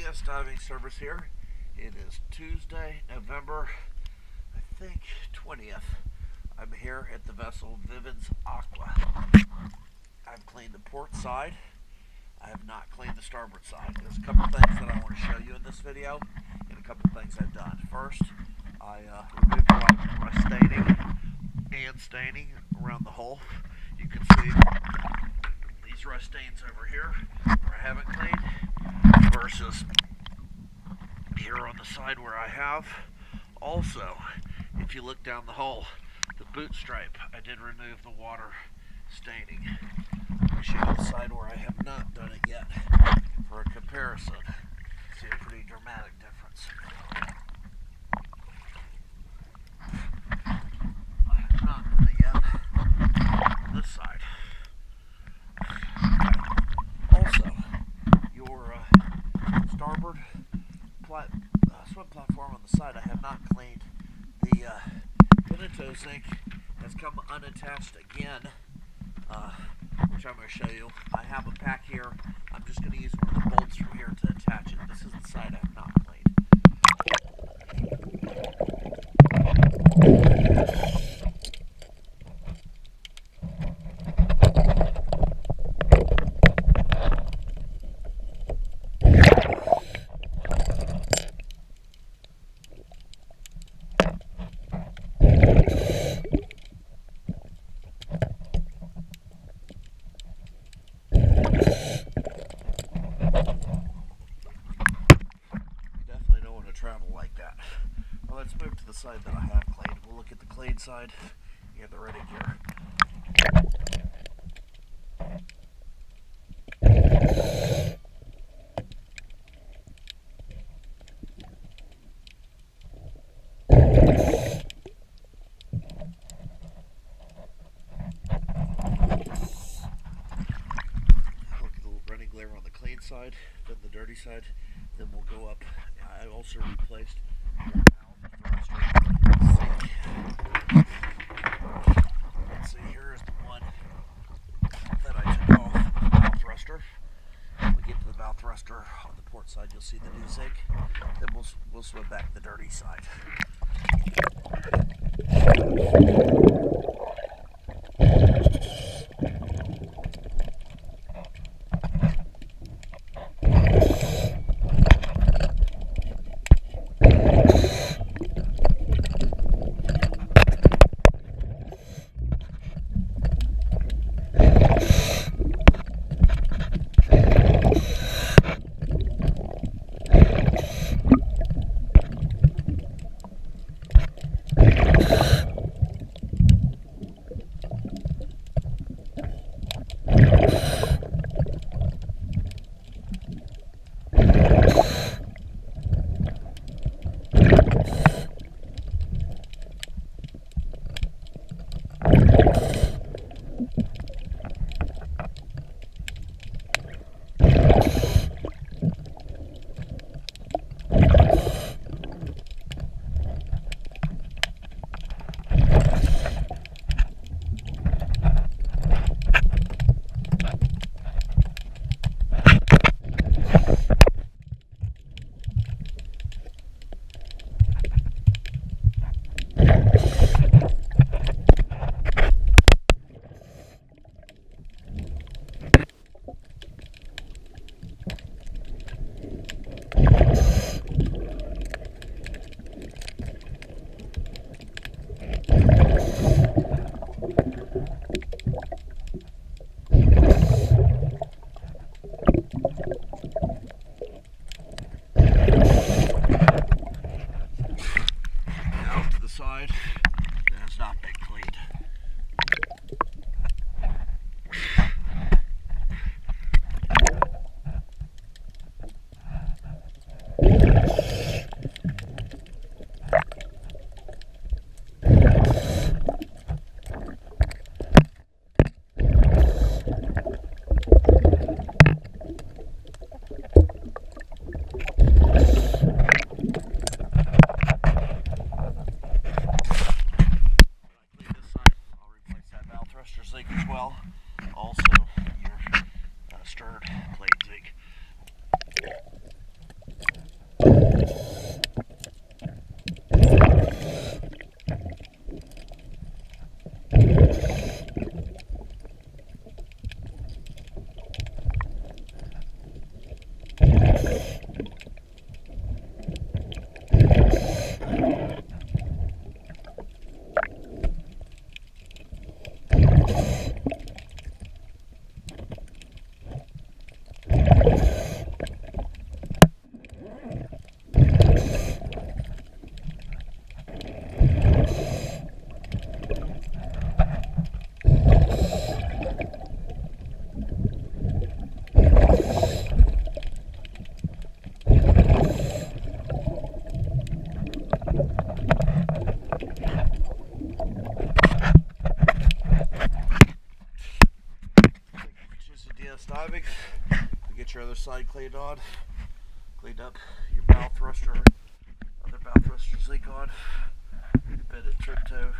TS Diving Service here. It is Tuesday, November, I think, 20th. I'm here at the vessel Vivens Aqua. I've cleaned the port side. I have not cleaned the starboard side. There's a couple things that I want to show you in this video, and a couple things I've done. First, I removed a lot of rust staining and staining around the hull. You can see these rust stains over here where I haven't cleaned versus here on the side where I have. Also, if you look down the hull, the boot stripe, I did remove the water staining. Let me show you the side where I have not done it yet for a comparison. See a pretty dramatic difference. I have not done it yet on this side. Also, your starboard swim platform on the side, I have not cleaned. The Pinto zinc has come unattached again, which I'm going to show you. I have a pack here. I'm just going to use one of the bolts from here to attach it. This is the side I have not cleaned. Travel like that. Well, let's move to the side that I have cleaned. We'll look at the clean side and the ready gear. Look at the running glare on the clean side, then the dirty side, then we'll go up. I also replaced your valve thruster. Let's see, here is the one that I took off, the valve thruster. When we get to the valve thruster on the port side, you'll see the new zinc. Then we'll swim back the dirty side. Got your other side cleaned on. Cleaned up your bow thruster, other bow thruster zinc on. Been at trim toe,